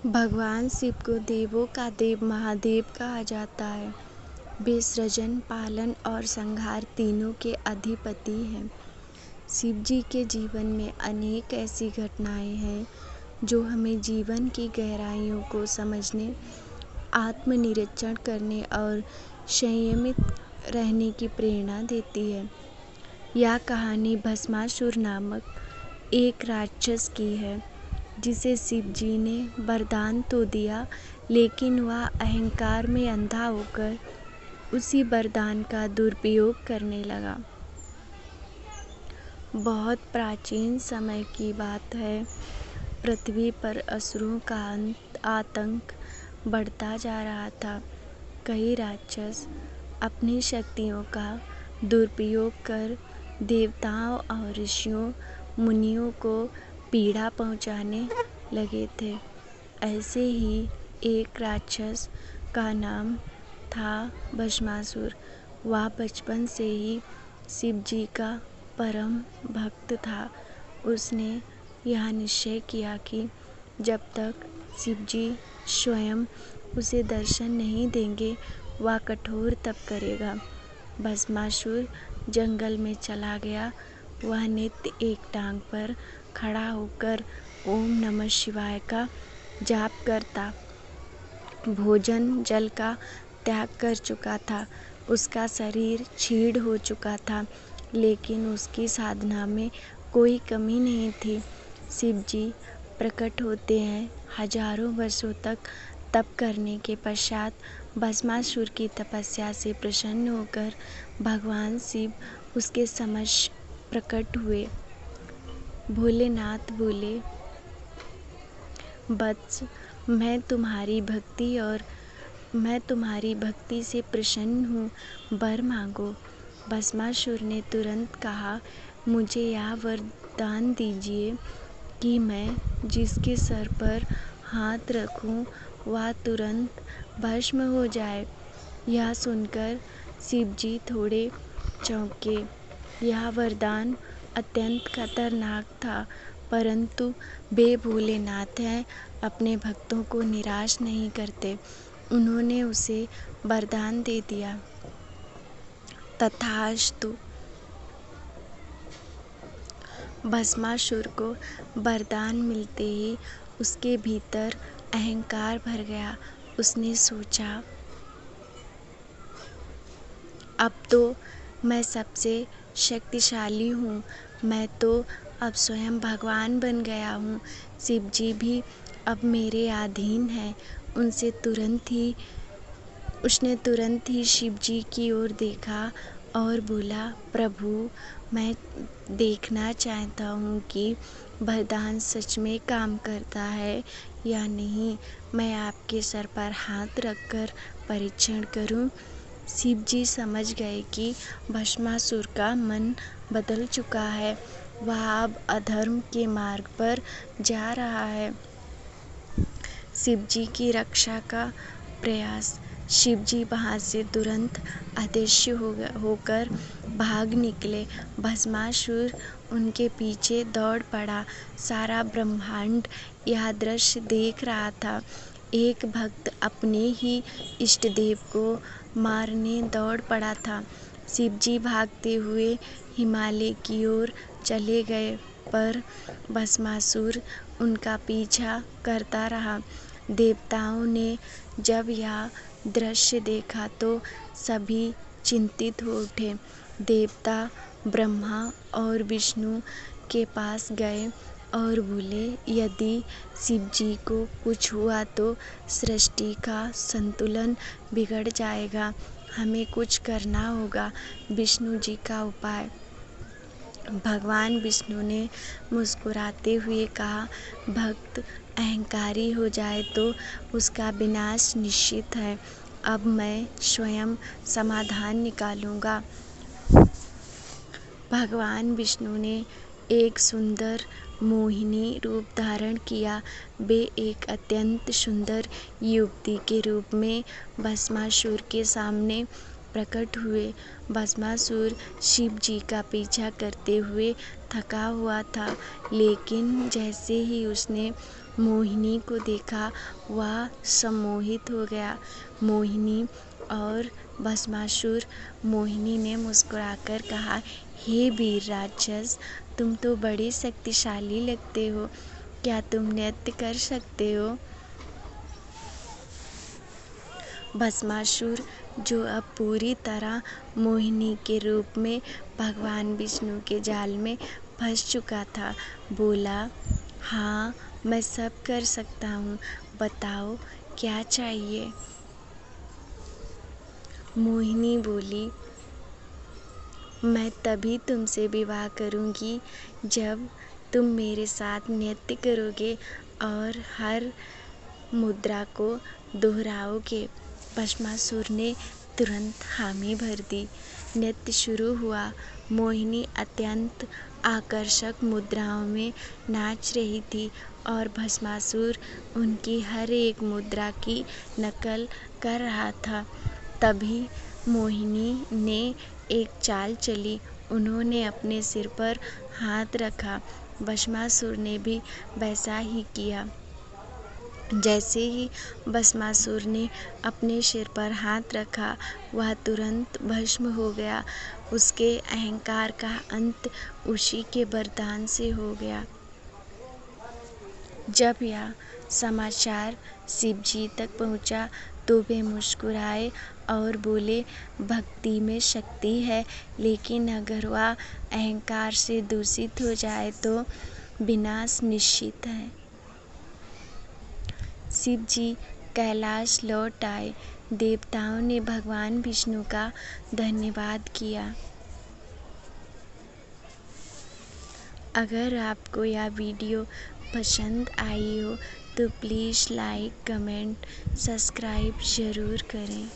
भगवान शिव को देवों का देव महादेव कहा जाता है। वे सृजन, पालन और संहार तीनों के अधिपति हैं। शिव जी के जीवन में अनेक ऐसी घटनाएं हैं जो हमें जीवन की गहराइयों को समझने, आत्मनिरीक्षण करने और संयमित रहने की प्रेरणा देती है। यह कहानी भस्मासुर नामक एक राक्षस की है, जिसे शिव जी ने वरदान तो दिया, लेकिन वह अहंकार में अंधा होकर उसी वरदान का दुरुपयोग करने लगा। बहुत प्राचीन समय की बात है। पृथ्वी पर असुरों का आतंक बढ़ता जा रहा था। कई राक्षस अपनी शक्तियों का दुरुपयोग कर देवताओं और ऋषियों मुनियों को पीड़ा पहुंचाने लगे थे। ऐसे ही एक राक्षस का नाम था भस्मासुर। वह बचपन से ही शिव जी का परम भक्त था। उसने यह निश्चय किया कि जब तक शिव जी स्वयं उसे दर्शन नहीं देंगे, वह कठोर तप करेगा। भस्मासुर जंगल में चला गया। वह नित्य एक टांग पर खड़ा होकर ओम नमः शिवाय का जाप करता। भोजन जल का त्याग कर चुका था। उसका शरीर क्षीण हो चुका था, लेकिन उसकी साधना में कोई कमी नहीं थी। शिव जी प्रकट होते हैं। हजारों वर्षों तक तप करने के पश्चात भस्मासुर की तपस्या से प्रसन्न होकर भगवान शिव उसके समक्ष प्रकट हुए। भोलेनाथ बोले, वत्स, मैं तुम्हारी भक्ति से प्रसन्न हूँ, वर मांगो। भस्मासुर ने तुरंत कहा, मुझे यह वरदान दीजिए कि मैं जिसके सर पर हाथ रखूं वह तुरंत भस्म हो जाए। यह सुनकर शिव जी थोड़े चौंके। यह वरदान अत्यंत खतरनाक था, परंतु वे भोलेनाथ हैं, अपने भक्तों को निराश नहीं करते। उन्होंने उसे वरदान दे दिया। तथास्तु। भस्मासुर को वरदान मिलते ही उसके भीतर अहंकार भर गया। उसने सोचा, अब तो मैं सबसे शक्तिशाली हूँ। मैं तो अब स्वयं भगवान बन गया हूँ। शिव जी भी अब मेरे अधीन हैं। उसने तुरंत ही शिव जी की ओर देखा और बोला, प्रभु, मैं देखना चाहता हूँ कि वरदान सच में काम करता है या नहीं। मैं आपके सर पर हाथ रखकर परीक्षण करूँ। शिव जी समझ गए कि भस्मासुर का मन बदल चुका है। वह अब अधर्म के मार्ग पर जा रहा है। शिव जी की रक्षा का प्रयास। शिव जी वहाँ से तुरंत अदृश्य होकर भाग निकले। भस्मासुर उनके पीछे दौड़ पड़ा। सारा ब्रह्मांड यह दृश्य देख रहा था। एक भक्त अपने ही इष्ट देव को मारने दौड़ पड़ा था। शिव जी भागते हुए हिमालय की ओर चले गए, पर भस्मासुर उनका पीछा करता रहा। देवताओं ने जब यह दृश्य देखा तो सभी चिंतित हो उठे। देवता ब्रह्मा और विष्णु के पास गए और बोले, यदि शिव जी को कुछ हुआ तो सृष्टि का संतुलन बिगड़ जाएगा। हमें कुछ करना होगा। विष्णु जी का उपाय। भगवान विष्णु ने मुस्कुराते हुए कहा, भक्त अहंकारी हो जाए तो उसका विनाश निश्चित है। अब मैं स्वयं समाधान निकालूंगा। भगवान विष्णु ने एक सुंदर मोहिनी रूप धारण किया। वे एक अत्यंत सुंदर युवती के रूप में भस्मासुर के सामने प्रकट हुए। भस्मासुर शिव जी का पीछा करते हुए थका हुआ था, लेकिन जैसे ही उसने मोहिनी को देखा वह सम्मोहित हो गया। मोहिनी और भस्मासुर। मोहिनी ने मुस्कुराकर कहा, हे वीर राक्षस, तुम तो बड़े शक्तिशाली लगते हो, क्या तुम नृत्य कर सकते हो? भस्मासुर, जो अब पूरी तरह मोहिनी के रूप में भगवान विष्णु के जाल में फंस चुका था, बोला, हाँ, मैं सब कर सकता हूँ, बताओ क्या चाहिए? मोहिनी बोली, मैं तभी तुमसे विवाह करूँगी जब तुम मेरे साथ नृत्य करोगे और हर मुद्रा को दोहराओगे। भस्मासुर ने तुरंत हामी भर दी। नृत्य शुरू हुआ। मोहिनी अत्यंत आकर्षक मुद्राओं में नाच रही थी और भस्मासुर उनकी हर एक मुद्रा की नकल कर रहा था। तभी मोहिनी ने एक चाल चली। उन्होंने अपने सिर पर हाथ रखा। भस्मासुर ने भी वैसा ही किया। जैसे ही भस्मासुर ने अपने सिर पर हाथ रखा, वह तुरंत भस्म हो गया। उसके अहंकार का अंत उसी के वरदान से हो गया। जब यह समाचार शिव जी तक पहुंचा तो वे मुस्कुराए और बोले, भक्ति में शक्ति है, लेकिन अगर वह अहंकार से दूषित हो जाए तो विनाश निश्चित है। शिव जी कैलाश लौट आए। देवताओं ने भगवान विष्णु का धन्यवाद किया। अगर आपको यह वीडियो पसंद आई हो तो प्लीज़ लाइक, कमेंट, सब्सक्राइब ज़रूर करें।